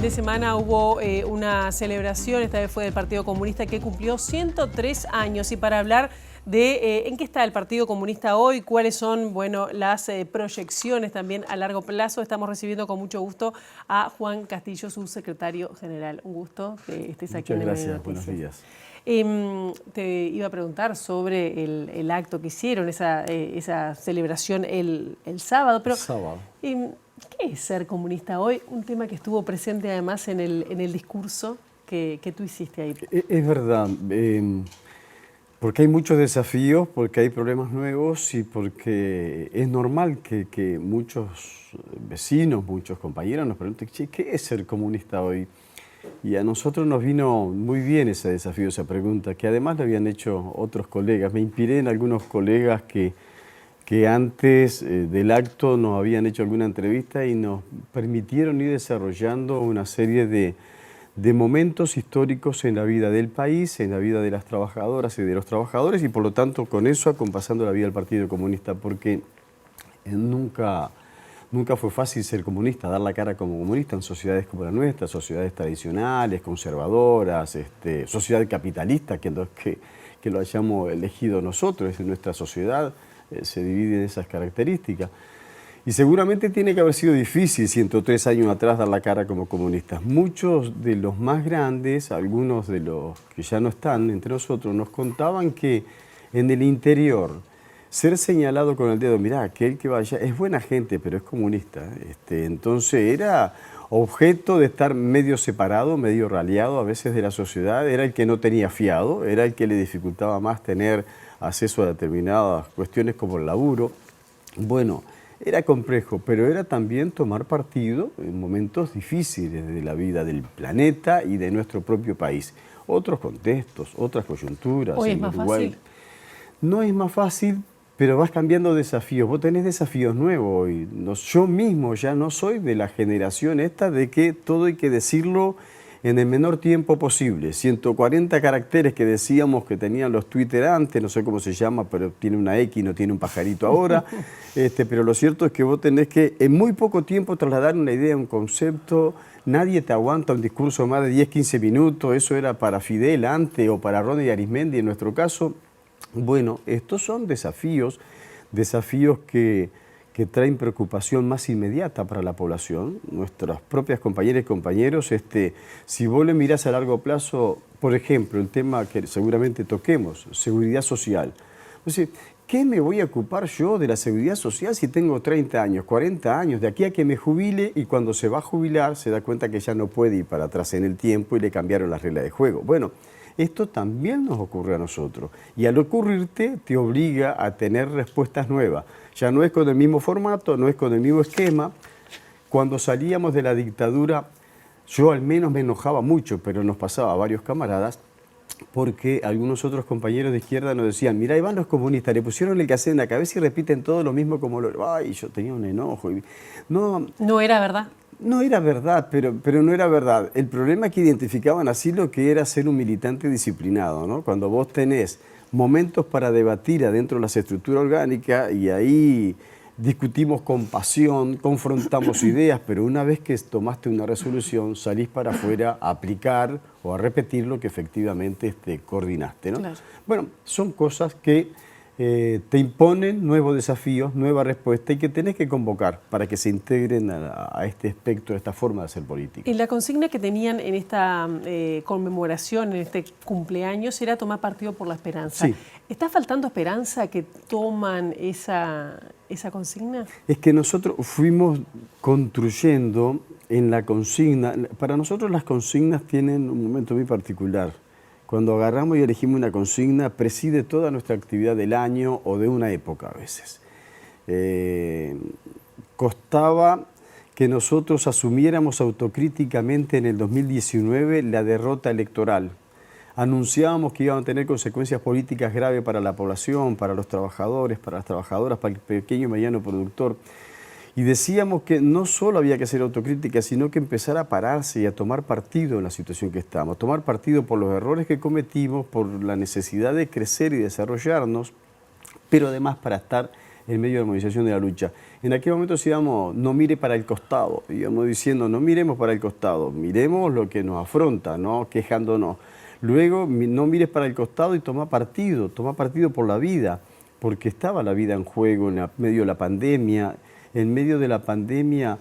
fin de semana hubo una celebración, esta vez fue del Partido Comunista, que cumplió 103 años. Y para hablar de en qué está el Partido Comunista hoy, cuáles son las proyecciones también a largo plazo, estamos recibiendo con mucho gusto a Juan Castillo, su secretario general. Un gusto que estés aquí en Muchas MN gracias, buenos días. Te iba a preguntar sobre el acto que hicieron, esa celebración el sábado, pero ¿qué es ser comunista hoy? Un tema que estuvo presente además en el discurso que tú hiciste ahí. Es verdad, porque hay muchos desafíos, porque hay problemas nuevos y porque es normal que muchos vecinos, muchos compañeros nos pregunten, che, ¿qué es ser comunista hoy? Y a nosotros nos vino muy bien ese desafío, esa pregunta, que además lo habían hecho otros colegas. Me inspiré en algunos colegas que antes del acto nos habían hecho alguna entrevista y nos permitieron ir desarrollando una serie de momentos históricos en la vida del país, en la vida de las trabajadoras y de los trabajadores, y por lo tanto con eso acompasando la vida del Partido Comunista, porque nunca fue fácil ser comunista, dar la cara como comunista en sociedades como la nuestra, sociedades tradicionales, conservadoras, sociedad capitalista, que lo hayamos elegido nosotros, en nuestra sociedad se divide en esas características. Y seguramente tiene que haber sido difícil 103 años atrás dar la cara como comunistas. Muchos de los más grandes, algunos de los que ya no están entre nosotros, nos contaban que en el interior ser señalado con el dedo, mirá, aquel que vaya es buena gente, pero es comunista. Entonces era objeto de estar medio separado, medio raleado a veces de la sociedad, era el que no tenía fiado, era el que le dificultaba más tener acceso a determinadas cuestiones como el laburo. Bueno, era complejo, pero era también tomar partido en momentos difíciles de la vida del planeta y de nuestro propio país. Otros contextos, otras coyunturas. ¿Hoy es más fácil? No es más fácil, pero vas cambiando desafíos. Vos tenés desafíos nuevos hoy. Yo mismo ya no soy de la generación esta de que todo hay que decirlo en el menor tiempo posible. 140 caracteres que decíamos que tenían los Twitter antes, no sé cómo se llama, pero tiene una X, no tiene un pajarito ahora. Pero lo cierto es que vos tenés que en muy poco tiempo trasladar una idea, un concepto. Nadie te aguanta un discurso más de 10, 15 minutos. Eso era para Fidel antes o para Ronnie Arismendi en nuestro caso. Bueno, estos son desafíos que traen preocupación más inmediata para la población, nuestras propias compañeras y compañeros. Si vos le mirás a largo plazo, por ejemplo, el tema que seguramente toquemos, seguridad social. O sea, ¿qué me voy a ocupar yo de la seguridad social si tengo 30 años, 40 años, de aquí a que me jubile, y cuando se va a jubilar se da cuenta que ya no puede ir para atrás en el tiempo y le cambiaron las reglas de juego? Bueno, esto también nos ocurre a nosotros, y al ocurrirte te obliga a tener respuestas nuevas. Ya no es con el mismo formato, no es con el mismo esquema. Cuando salíamos de la dictadura, yo al menos me enojaba mucho, pero nos pasaba a varios camaradas, porque algunos otros compañeros de izquierda nos decían, mirá, ahí van los comunistas, le pusieron el cassette en la cabeza y repiten todo lo mismo como lo... Ay, yo tenía un enojo. No era verdad. No era verdad, pero no era verdad. El problema es que identificaban así lo que era ser un militante disciplinado, ¿no? Cuando vos tenés momentos para debatir adentro de las estructuras orgánicas y ahí discutimos con pasión, confrontamos ideas, pero una vez que tomaste una resolución salís para afuera a aplicar o a repetir lo que efectivamente coordinaste, ¿no? Claro. Bueno, son cosas que te imponen nuevos desafíos, nueva respuesta, y que tenés que convocar para que se integren a este espectro, a esta forma de hacer política. Y la consigna que tenían en esta conmemoración, en este cumpleaños, era tomar partido por la esperanza. Sí. ¿Está faltando esperanza que toman esa consigna? Es que nosotros fuimos construyendo en la consigna. Para nosotros las consignas tienen un momento muy particular. Cuando agarramos y elegimos una consigna, preside toda nuestra actividad del año o de una época a veces. Costaba que nosotros asumiéramos autocríticamente en el 2019 la derrota electoral. Anunciábamos que iban a tener consecuencias políticas graves para la población, para los trabajadores, para las trabajadoras, para el pequeño y mediano productor. Y decíamos que no solo había que hacer autocrítica, sino que empezar a pararse y a tomar partido en la situación que estamos, tomar partido por los errores que cometimos, por la necesidad de crecer y desarrollarnos, pero además para estar en medio de la movilización de la lucha. En aquel momento decíamos, no mire para el costado, íbamos diciendo, no miremos para el costado, miremos lo que nos afronta, no quejándonos. Luego, no mires para el costado y toma partido por la vida, porque estaba la vida en juego en medio de la pandemia. En medio de la pandemia,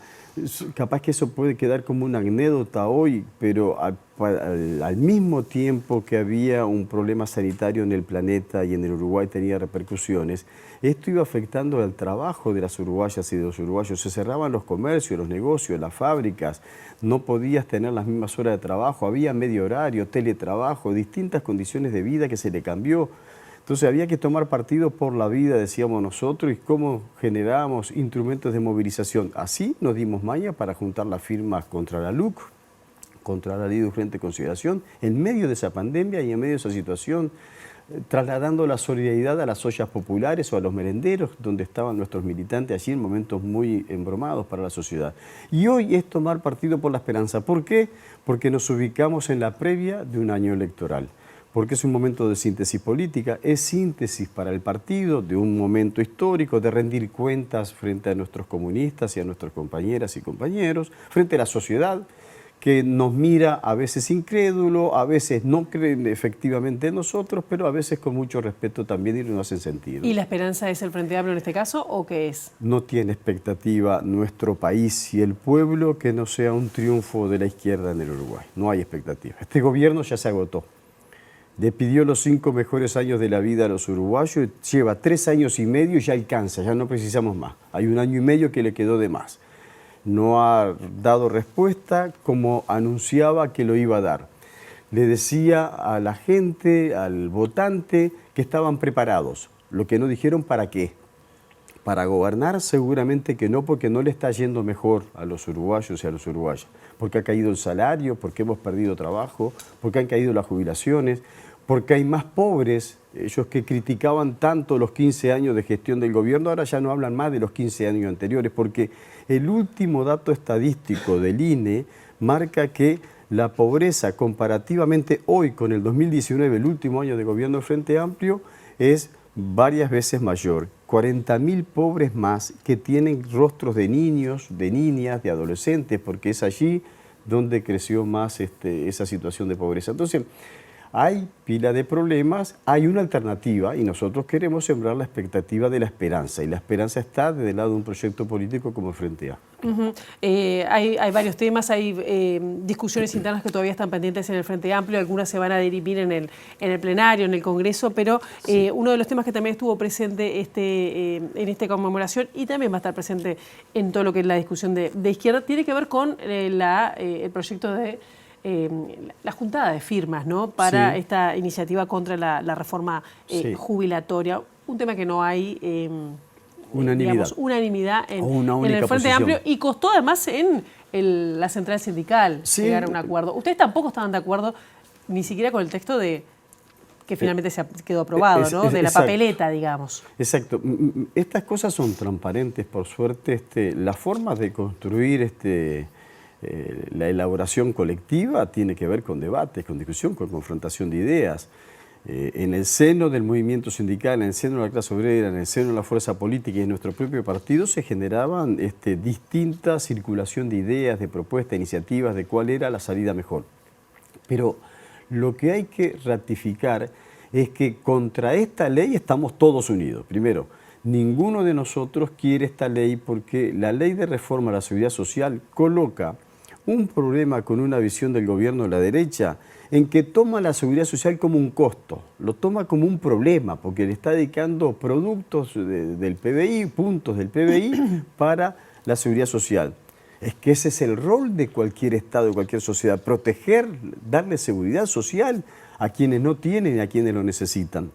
capaz que eso puede quedar como una anécdota hoy, pero al mismo tiempo que había un problema sanitario en el planeta y en el Uruguay tenía repercusiones, esto iba afectando al trabajo de las uruguayas y de los uruguayos. Se cerraban los comercios, los negocios, las fábricas, no podías tener las mismas horas de trabajo, había medio horario, teletrabajo, distintas condiciones de vida que se le cambió. Entonces había que tomar partido por la vida, decíamos nosotros, y cómo generábamos instrumentos de movilización. Así nos dimos maña para juntar las firmas contra la LUC, contra la Ley de Urgente Consideración, en medio de esa pandemia y en medio de esa situación, trasladando la solidaridad a las ollas populares o a los merenderos, donde estaban nuestros militantes allí en momentos muy embromados para la sociedad. Y hoy es tomar partido por la esperanza. ¿Por qué? Porque nos ubicamos en la previa de un año electoral. Porque es un momento de síntesis política, es síntesis para el partido de un momento histórico, de rendir cuentas frente a nuestros comunistas y a nuestras compañeras y compañeros, frente a la sociedad, que nos mira a veces incrédulo, a veces no creen efectivamente en nosotros, pero a veces con mucho respeto también y nos hacen sentido. ¿Y la esperanza es el Frente Amplio en este caso o qué es? No tiene expectativa nuestro país y el pueblo que no sea un triunfo de la izquierda en el Uruguay. No hay expectativa. Este gobierno ya se agotó. Le pidió los 5 mejores años de la vida a los uruguayos, lleva 3 años y medio y ya alcanza, ya no precisamos más. Hay 1 año y medio que le quedó de más. No ha dado respuesta como anunciaba que lo iba a dar. Le decía a la gente, al votante, que estaban preparados. Lo que no dijeron, ¿para qué? Para gobernar seguramente que no, porque no le está yendo mejor a los uruguayos y a los uruguayas. Porque ha caído el salario, porque hemos perdido trabajo, porque han caído las jubilaciones, porque hay más pobres. Ellos que criticaban tanto los 15 años de gestión del gobierno, ahora ya no hablan más de los 15 años anteriores, porque el último dato estadístico del INE marca que la pobreza comparativamente hoy con el 2019, el último año de gobierno del Frente Amplio, es varias veces mayor. 40.000 pobres más que tienen rostros de niños, de niñas, de adolescentes, porque es allí donde creció más esa situación de pobreza. Entonces, hay pila de problemas, hay una alternativa y nosotros queremos sembrar la expectativa de la esperanza. Y la esperanza está desde el lado de un proyecto político como el Frente A. Hay varios temas, hay discusiones internas que todavía están pendientes en el Frente Amplio, algunas se van a dirimir en el plenario, en el Congreso, pero sí, uno de los temas que también estuvo presente en esta conmemoración y también va a estar presente en todo lo que es la discusión de izquierda, tiene que ver con el proyecto de la juntada de firmas, ¿no?, para esta iniciativa contra la reforma jubilatoria, un tema que no hay unanimidad en el Frente Amplio y costó además en la central sindical llegar a un acuerdo. Ustedes tampoco estaban de acuerdo ni siquiera con el texto que finalmente se quedó aprobado, ¿no?, de la papeleta, digamos. Exacto. Estas cosas son transparentes, por suerte. Las formas de construir la elaboración colectiva tiene que ver con debates, con discusión, con confrontación de ideas. En el seno del movimiento sindical, en el seno de la clase obrera, en el seno de la fuerza política y en nuestro propio partido se generaban distinta circulación de ideas, de propuestas, iniciativas de cuál era la salida mejor. Pero lo que hay que ratificar es que contra esta ley estamos todos unidos. Primero, ninguno de nosotros quiere esta ley porque la ley de reforma a la seguridad social coloca un problema con una visión del gobierno de la derecha en que toma la seguridad social como un costo, lo toma como un problema, porque le está dedicando productos del PBI, puntos del PBI para la seguridad social. Es que ese es el rol de cualquier Estado, de cualquier sociedad, proteger, darle seguridad social a quienes no tienen y a quienes lo necesitan.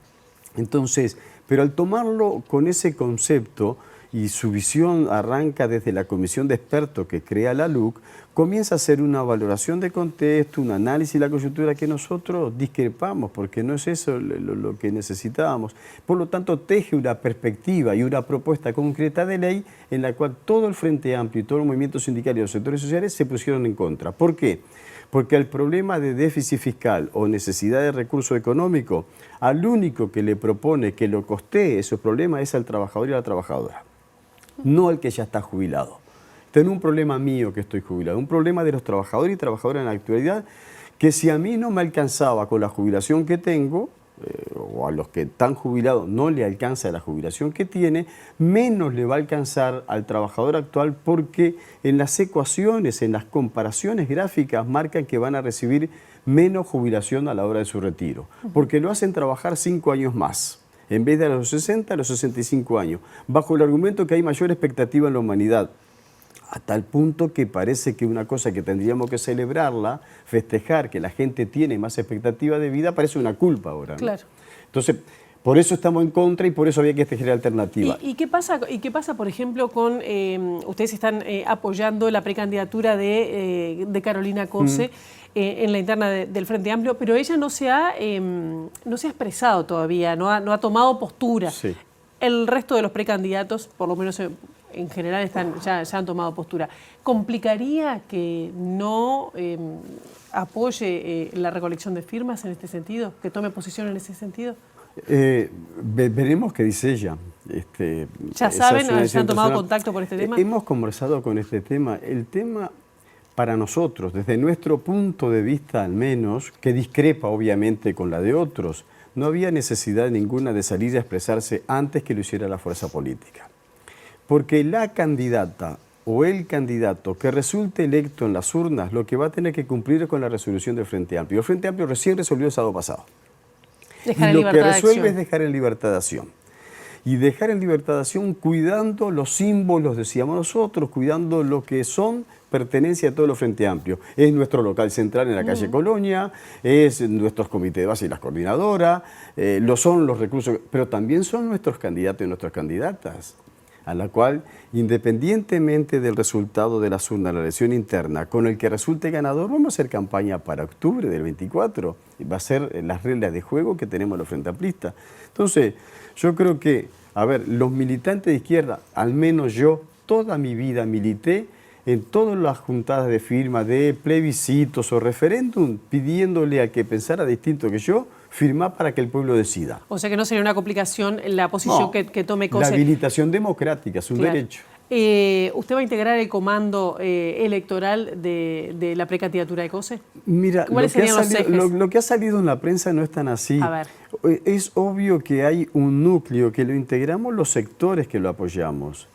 Entonces, pero al tomarlo con ese concepto y su visión arranca desde la comisión de expertos que crea la LUC, comienza a hacer una valoración de contexto, un análisis de la coyuntura que nosotros discrepamos, porque no es eso lo que necesitábamos. Por lo tanto, teje una perspectiva y una propuesta concreta de ley en la cual todo el Frente Amplio y todo el movimiento sindical y los sectores sociales se pusieron en contra. ¿Por qué? Porque al problema de déficit fiscal o necesidad de recurso económico, al único que le propone que lo costee esos problemas es al trabajador y a la trabajadora, no al que ya está jubilado. Este no es un problema mío que estoy jubilado, es un problema de los trabajadores y trabajadoras en la actualidad, que si a mí no me alcanzaba con la jubilación que tengo, o a los que están jubilados no le alcanza la jubilación que tiene, menos le va a alcanzar al trabajador actual, porque en las ecuaciones, en las comparaciones gráficas marcan que van a recibir menos jubilación a la hora de su retiro, porque lo hacen trabajar 5 años más. En vez de a los 60, a los 65 años, bajo el argumento que hay mayor expectativa en la humanidad, a tal punto que parece que una cosa que tendríamos que celebrarla, festejar, que la gente tiene más expectativa de vida, parece una culpa ahora, ¿no? Claro. Entonces, por eso estamos en contra y por eso había que tejer alternativa. ¿Y qué pasa, por ejemplo, con... ustedes están apoyando la precandidatura de Carolina Cose en la interna del Frente Amplio, pero ella no se ha expresado todavía, no ha tomado postura. Sí. El resto de los precandidatos, por lo menos en general, ya han tomado postura. ¿Complicaría que no apoye la recolección de firmas en este sentido? ¿Que tome posición en ese sentido? Veremos qué dice ella. ¿Ya saben? ¿Ya han tomado contacto por este tema? Hemos conversado con este tema. El tema, para nosotros, desde nuestro punto de vista al menos, que discrepa obviamente con la de otros, no había necesidad ninguna de salir a expresarse antes que lo hiciera la fuerza política. Porque la candidata o el candidato que resulte electo en las urnas, lo que va a tener que cumplir es con la resolución del Frente Amplio. El Frente Amplio recién resolvió el sábado pasado. Dejar y en lo libertad que de resuelve acción. es dejar en libertad de acción. Y dejar en libertad de acción cuidando los símbolos, decíamos nosotros, cuidando lo que son pertenencia a todo el Frente Amplio. Es nuestro local central en la calle Colonia, es nuestros comités de base y las coordinadoras, lo son los recursos, pero también son nuestros candidatos y nuestras candidatas, a la cual, independientemente del resultado de las urnas, la elección interna, con el que resulte ganador, vamos a hacer campaña para octubre del 24. Va a ser las reglas de juego que tenemos los Frente Amplistas. Entonces, yo creo que, a ver, los militantes de izquierda, al menos yo, toda mi vida milité en todas las juntadas de firma, de plebiscitos o referéndum, pidiéndole a que pensara distinto que yo, firmar para que el pueblo decida. O sea que no sería una complicación la posición No, que tome la Cose. habilitación democrática es un Claro. derecho. ¿Usted va a integrar el comando electoral de la precandidatura de Cose? Mira, ¿Cuáles serían los ejes? lo que ha salido en la prensa no es tan así. A ver. Es obvio que hay un núcleo que lo integramos los sectores que lo apoyamos.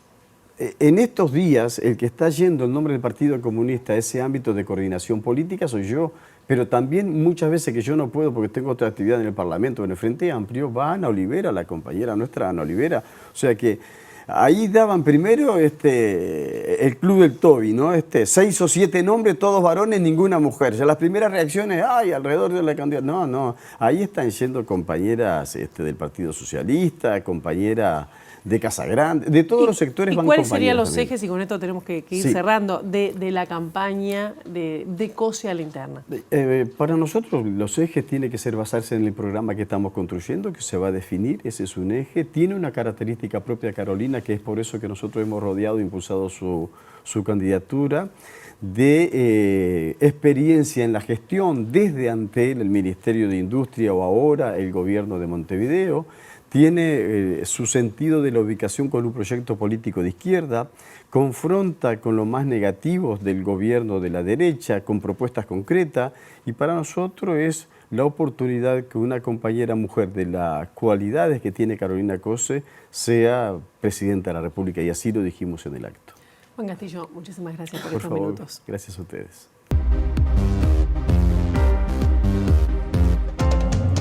En estos días, el que está yendo en nombre del Partido Comunista a ese ámbito de coordinación política soy yo, pero también muchas veces que yo no puedo porque tengo otra actividad en el Parlamento, en el Frente Amplio, va Ana Olivera, la compañera nuestra Ana Olivera. O sea que ahí daban primero el club del Toby, ¿no? 6 o 7 nombres, todos varones, ninguna mujer. Ya las primeras reacciones, ay, alrededor de la candidata. No, ahí están yendo compañeras del Partido Socialista, compañeras de Casagrande, de todos los sectores van ¿Cuáles compañeras serían los también. ejes, y con esto tenemos que ir Sí. cerrando, de la campaña de Cose a la interna? Para nosotros los ejes tienen que ser basarse en el programa que estamos construyendo, que se va a definir, ese es un eje. Tiene una característica propia Carolina, que es por eso que nosotros hemos rodeado e impulsado su candidatura, de experiencia en la gestión desde ante el Ministerio de Industria o ahora el gobierno de Montevideo. Tiene su sentido de la ubicación con un proyecto político de izquierda, confronta con lo más negativo del gobierno de la derecha, con propuestas concretas, y para nosotros es la oportunidad que una compañera mujer de las cualidades que tiene Carolina Cose sea presidenta de la República, y así lo dijimos en el acto. Juan Castillo, muchísimas gracias por Por estos favor, minutos. gracias a ustedes.